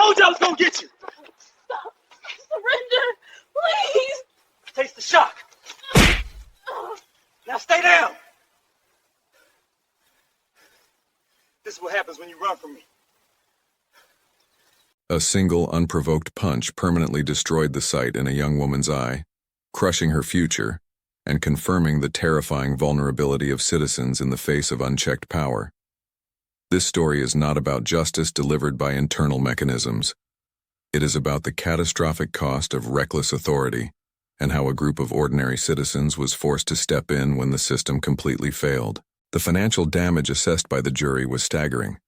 told you I was gonna get you. Stop. Surrender, please. Taste the shock. Now stay down. This is what happens when you run from me. A single unprovoked punch permanently destroyed the sight in a young woman's eye, crushing her future and confirming the terrifying vulnerability of citizens in the face of unchecked power. This story is not about justice delivered by internal mechanisms. It is about the catastrophic cost of reckless authority and how a group of ordinary citizens was forced to step in when the system completely failed. The financial damage assessed by the jury was staggering.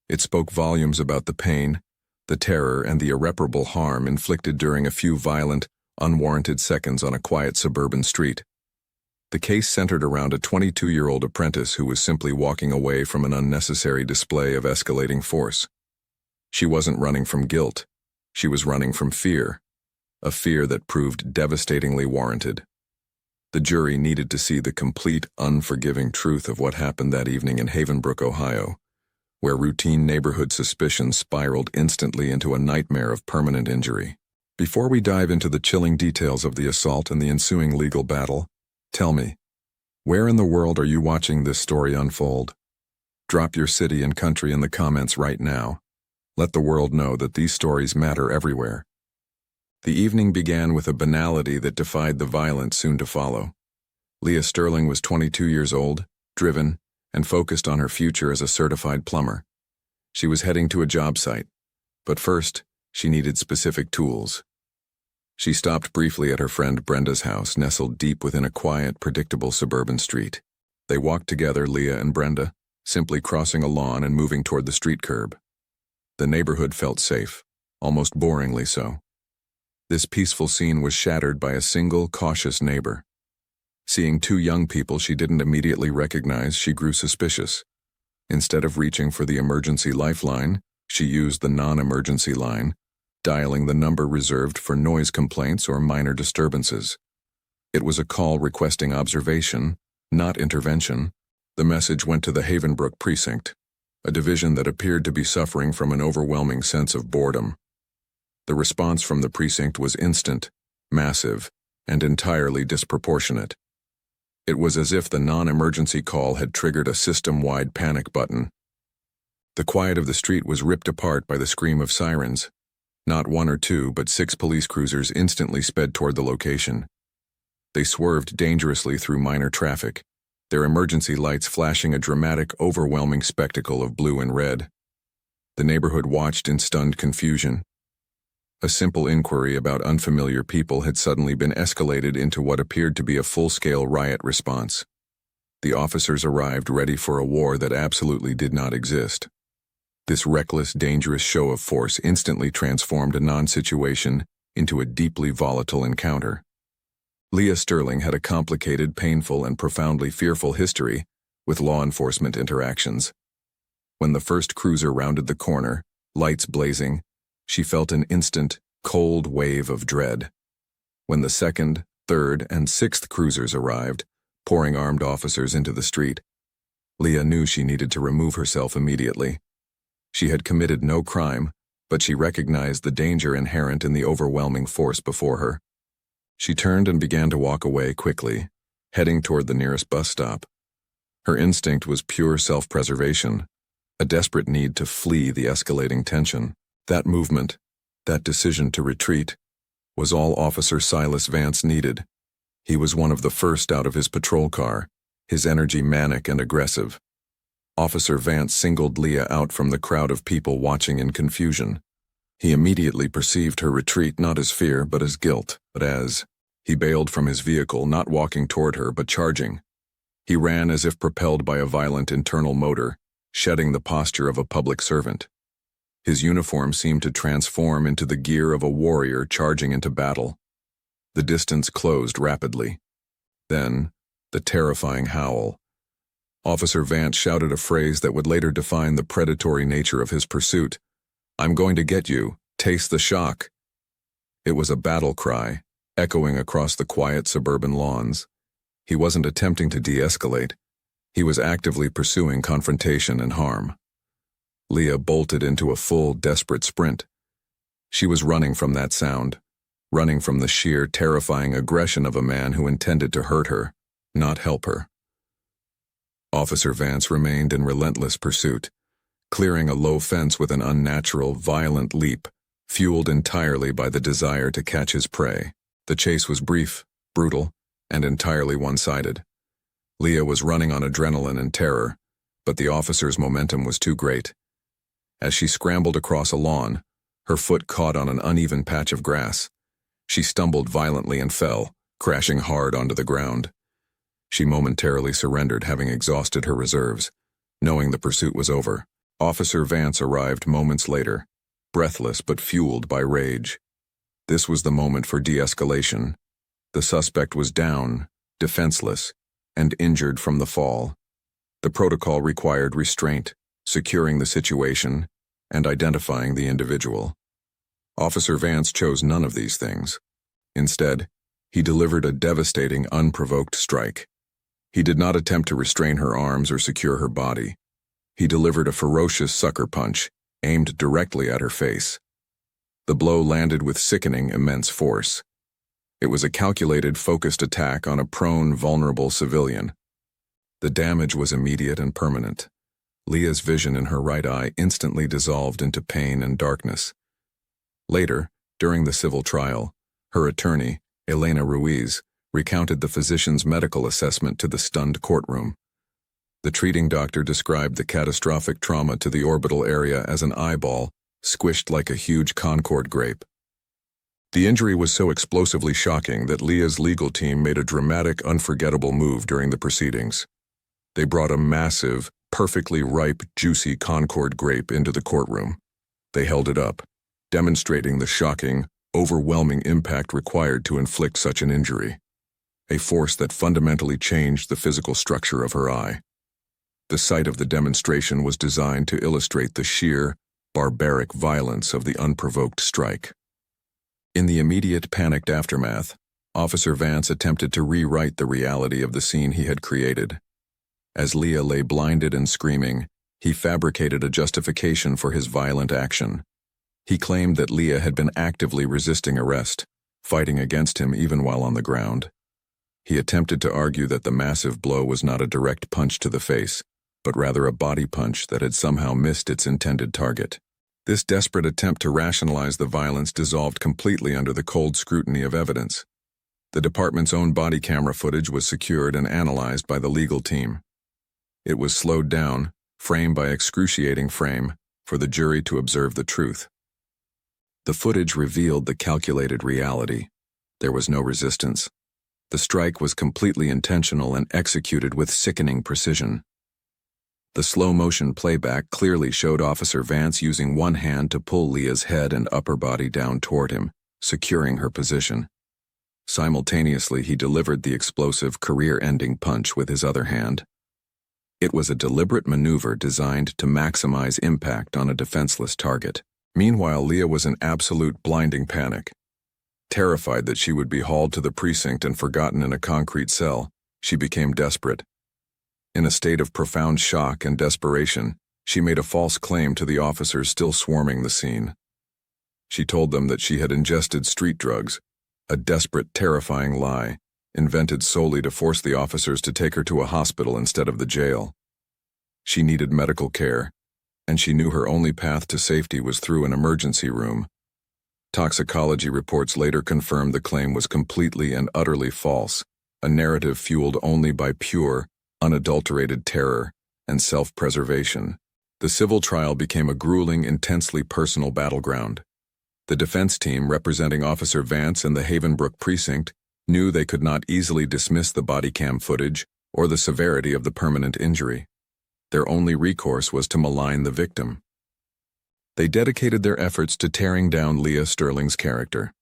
It spoke volumes about the pain, the terror, and the irreparable harm inflicted during a few violent, unwarranted seconds on a quiet suburban street. The case centered around a 22-year-old apprentice who was simply walking away from an unnecessary display of escalating force. She wasn't running from guilt. She was running from fear, a fear that proved devastatingly warranted. The jury needed to see the complete, unforgiving truth of what happened that evening in Havenbrook, Ohio, where routine neighborhood suspicion spiraled instantly into a nightmare of permanent injury. Before we dive into the chilling details of the assault and the ensuing legal battle, tell me, where in the world are you watching this story unfold? Drop your city and country in the comments right now. Let the world know that these stories matter everywhere. The evening began with a banality that defied the violence soon to follow. Leah Sterling was 22 years old, driven, and focused on her future as a certified plumber. She was heading to a job site, but first, she needed specific tools. She stopped briefly at her friend Brenda's house, nestled deep within a quiet, predictable suburban street. They walked together, Leah and Brenda, simply crossing a lawn and moving toward the street curb. The neighborhood felt safe, almost boringly so. This peaceful scene was shattered by a single, cautious neighbor. Seeing two young people she didn't immediately recognize, she grew suspicious. Instead of reaching for the emergency lifeline, she used the non-emergency line, dialing the number reserved for noise complaints or minor disturbances. It was a call requesting observation, not intervention. The message went to the Havenbrook precinct, a division that appeared to be suffering from an overwhelming sense of boredom. The response from the precinct was instant, massive, and entirely disproportionate. It was as if the non-emergency call had triggered a system-wide panic button. The quiet of the street was ripped apart by the scream of sirens. Not one or two, but 6 police cruisers instantly sped toward the location. They swerved dangerously through minor traffic, their emergency lights flashing a dramatic, overwhelming spectacle of blue and red. The neighborhood watched in stunned confusion. A simple inquiry about unfamiliar people had suddenly been escalated into what appeared to be a full-scale riot response. The officers arrived ready for a war that absolutely did not exist. This reckless, dangerous show of force instantly transformed a non-situation into a deeply volatile encounter. Leah Sterling had a complicated, painful, and profoundly fearful history with law enforcement interactions. When the first cruiser rounded the corner, lights blazing, she felt an instant, cold wave of dread. When the second, third, and sixth cruisers arrived, pouring armed officers into the street, Leah knew she needed to remove herself immediately. She had committed no crime, but she recognized the danger inherent in the overwhelming force before her. She turned and began to walk away quickly, heading toward the nearest bus stop. Her instinct was pure self-preservation, a desperate need to flee the escalating tension. That movement, that decision to retreat, was all Officer Silas Vance needed. He was one of the first out of his patrol car, his energy manic and aggressive. Officer Vance singled Leah out from the crowd of people watching in confusion. He immediately perceived her retreat not as fear but as guilt, he bailed from his vehicle, not walking toward her but charging. He ran as if propelled by a violent internal motor, shedding the posture of a public servant. His uniform seemed to transform into the gear of a warrior charging into battle. The distance closed rapidly. Then, the terrifying howl. Officer Vance shouted a phrase that would later define the predatory nature of his pursuit. "I'm going to get you. Taste the shock." It was a battle cry, echoing across the quiet suburban lawns. He wasn't attempting to de-escalate. He was actively pursuing confrontation and harm. Leah bolted into a full, desperate sprint. She was running from that sound, running from the sheer, terrifying aggression of a man who intended to hurt her, not help her. Officer Vance remained in relentless pursuit, clearing a low fence with an unnatural, violent leap, fueled entirely by the desire to catch his prey. The chase was brief, brutal, and entirely one-sided. Leah was running on adrenaline and terror, but the officer's momentum was too great. As she scrambled across a lawn, her foot caught on an uneven patch of grass. She stumbled violently and fell, crashing hard onto the ground. She momentarily surrendered, having exhausted her reserves. Knowing the pursuit was over, Officer Vance arrived moments later, breathless but fueled by rage. This was the moment for de-escalation. The suspect was down, defenseless, and injured from the fall. The protocol required restraint, securing the situation, and identifying the individual. Officer Vance chose none of these things. Instead, he delivered a devastating, unprovoked strike. He did not attempt to restrain her arms or secure her body. He delivered a ferocious sucker punch, aimed directly at her face. The blow landed with sickening, immense force. It was a calculated, focused attack on a prone, vulnerable civilian. The damage was immediate and permanent. Leah's vision in her right eye instantly dissolved into pain and darkness. Later, during the civil trial, her attorney, Elena Ruiz, recounted the physician's medical assessment to the stunned courtroom. The treating doctor described the catastrophic trauma to the orbital area as an eyeball, squished like a huge Concord grape. The injury was so explosively shocking that Leah's legal team made a dramatic, unforgettable move during the proceedings. They brought a massive, perfectly ripe, juicy Concord grape into the courtroom. They held it up, demonstrating the shocking, overwhelming impact required to inflict such an injury. A force that fundamentally changed the physical structure of her eye. The sight of the demonstration was designed to illustrate the sheer, barbaric violence of the unprovoked strike. In the immediate panicked aftermath, Officer Vance attempted to rewrite the reality of the scene he had created. As Leah lay blinded and screaming, he fabricated a justification for his violent action. He claimed that Leah had been actively resisting arrest, fighting against him even while on the ground. He attempted to argue that the massive blow was not a direct punch to the face, but rather a body punch that had somehow missed its intended target. This desperate attempt to rationalize the violence dissolved completely under the cold scrutiny of evidence. The department's own body camera footage was secured and analyzed by the legal team. It was slowed down, frame by excruciating frame, for the jury to observe the truth. The footage revealed the calculated reality. There was no resistance. The strike was completely intentional and executed with sickening precision. The slow-motion playback clearly showed Officer Vance using one hand to pull Leah's head and upper body down toward him, securing her position. Simultaneously, he delivered the explosive, career-ending punch with his other hand. It was a deliberate maneuver designed to maximize impact on a defenseless target. Meanwhile, Leah was in absolute blinding panic. Terrified that she would be hauled to the precinct and forgotten in a concrete cell, she became desperate. In a state of profound shock and desperation, she made a false claim to the officers still swarming the scene. She told them that she had ingested street drugs, a desperate, terrifying lie, invented solely to force the officers to take her to a hospital instead of the jail. She needed medical care, and she knew her only path to safety was through an emergency room. Toxicology reports later confirmed the claim was completely and utterly false, a narrative fueled only by pure, unadulterated terror and self-preservation. The civil trial became a grueling, intensely personal battleground. The defense team representing Officer Vance and the Havenbrook precinct knew they could not easily dismiss the body cam footage or the severity of the permanent injury. Their only recourse was to malign the victim. They dedicated their efforts to tearing down Leah Sterling's character.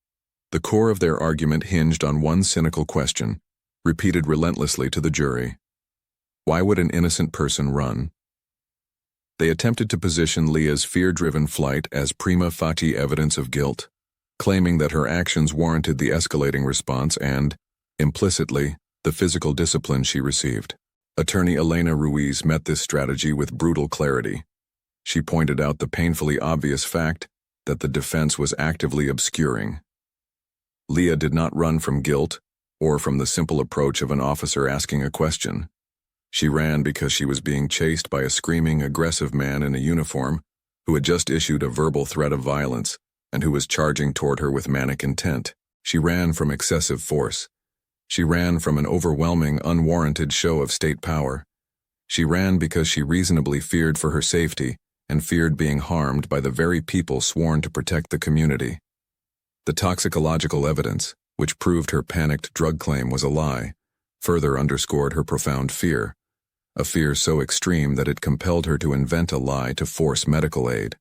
The core of their argument hinged on one cynical question, repeated relentlessly to the jury. Why would an innocent person run? They attempted to position Leah's fear-driven flight as prima facie evidence of guilt, claiming that her actions warranted the escalating response and, implicitly, the physical discipline she received. Attorney Elena Ruiz met this strategy with brutal clarity. She pointed out the painfully obvious fact that the defense was actively obscuring. Leah did not run from guilt or from the simple approach of an officer asking a question. She ran because she was being chased by a screaming, aggressive man in a uniform who had just issued a verbal threat of violence and who was charging toward her with manic intent. She ran from excessive force. She ran from an overwhelming, unwarranted show of state power. She ran because she reasonably feared for her safety and feared being harmed by the very people sworn to protect the community. The toxicological evidence, which proved her panicked drug claim was a lie, further underscored her profound fear, a fear so extreme that it compelled her to invent a lie to force medical aid.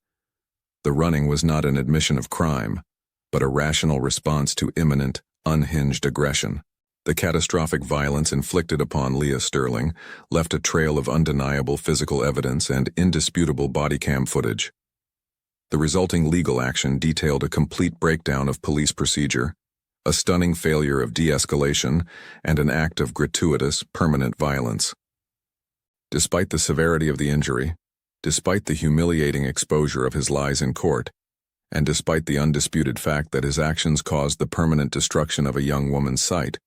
The running was not an admission of crime, but a rational response to imminent, unhinged aggression. The catastrophic violence inflicted upon Leah Sterling left a trail of undeniable physical evidence and indisputable bodycam footage. The resulting legal action detailed a complete breakdown of police procedure, a stunning failure of de-escalation, and an act of gratuitous, permanent violence. Despite the severity of the injury, despite the humiliating exposure of his lies in court, and despite the undisputed fact that his actions caused the permanent destruction of a young woman's sight,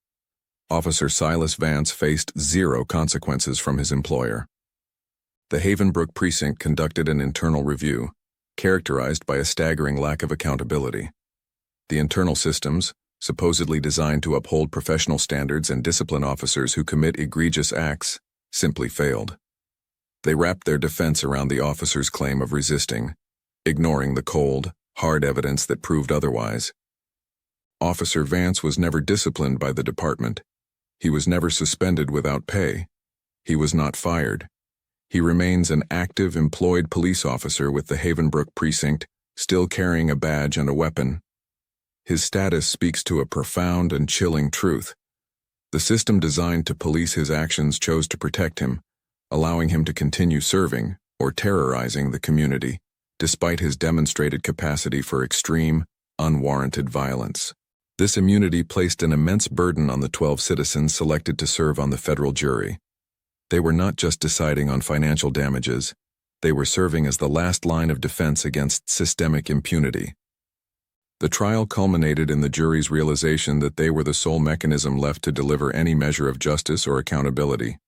Officer Silas Vance faced zero consequences from his employer. The Havenbrook precinct conducted an internal review, characterized by a staggering lack of accountability. The internal systems, supposedly designed to uphold professional standards and discipline officers who commit egregious acts, simply failed. They wrapped their defense around the officer's claim of resisting, ignoring the cold, hard evidence that proved otherwise. Officer Vance was never disciplined by the department. He was never suspended without pay. He was not fired. He remains an active, employed police officer with the Havenbrook precinct, still carrying a badge and a weapon. His status speaks to a profound and chilling truth. The system designed to police his actions chose to protect him, allowing him to continue serving or terrorizing the community, despite his demonstrated capacity for extreme, unwarranted violence. This immunity placed an immense burden on the 12 citizens selected to serve on the federal jury. They were not just deciding on financial damages, they were serving as the last line of defense against systemic impunity. The trial culminated in the jury's realization that they were the sole mechanism left to deliver any measure of justice or accountability.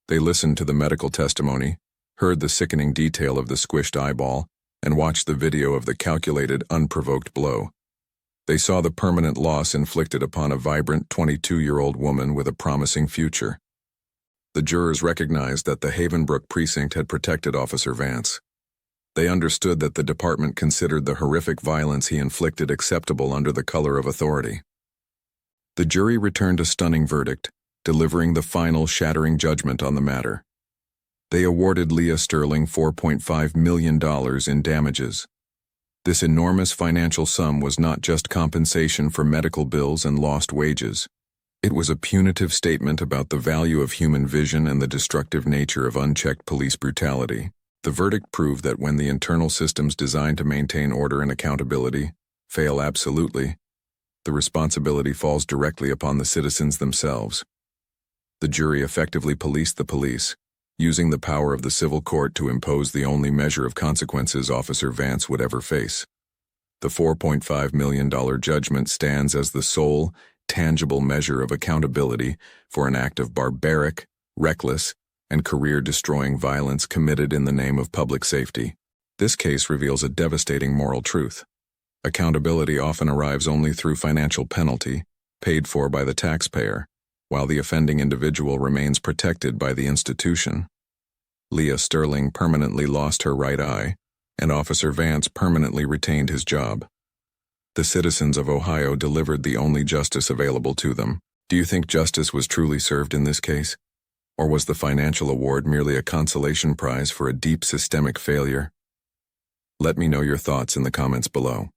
They listened to the medical testimony, heard the sickening detail of the squished eyeball, and watched the video of the calculated, unprovoked blow. They saw the permanent loss inflicted upon a vibrant 22-year-old woman with a promising future. The jurors recognized that the Havenbrook precinct had protected Officer Vance. They understood that the department considered the horrific violence he inflicted acceptable under the color of authority. The jury returned a stunning verdict, delivering the final shattering judgment on the matter. They awarded Leah Sterling $4.5 million in damages. This enormous financial sum was not just compensation for medical bills and lost wages. It was a punitive statement about the value of human vision and the destructive nature of unchecked police brutality. The verdict proved that when the internal systems designed to maintain order and accountability fail absolutely, the responsibility falls directly upon the citizens themselves. The jury effectively policed the police, using the power of the civil court to impose the only measure of consequences Officer Vance would ever face. The $4.5 million judgment stands as the sole, tangible measure of accountability for an act of barbaric, reckless, and career-destroying violence committed in the name of public safety. This case reveals a devastating moral truth. Accountability often arrives only through financial penalty, paid for by the taxpayer, while the offending individual remains protected by the institution. Leah Sterling permanently lost her right eye, and Officer Vance permanently retained his job. The citizens of Ohio delivered the only justice available to them. Do you think justice was truly served in this case? Or was the financial award merely a consolation prize for a deep systemic failure? Let me know your thoughts in the comments below.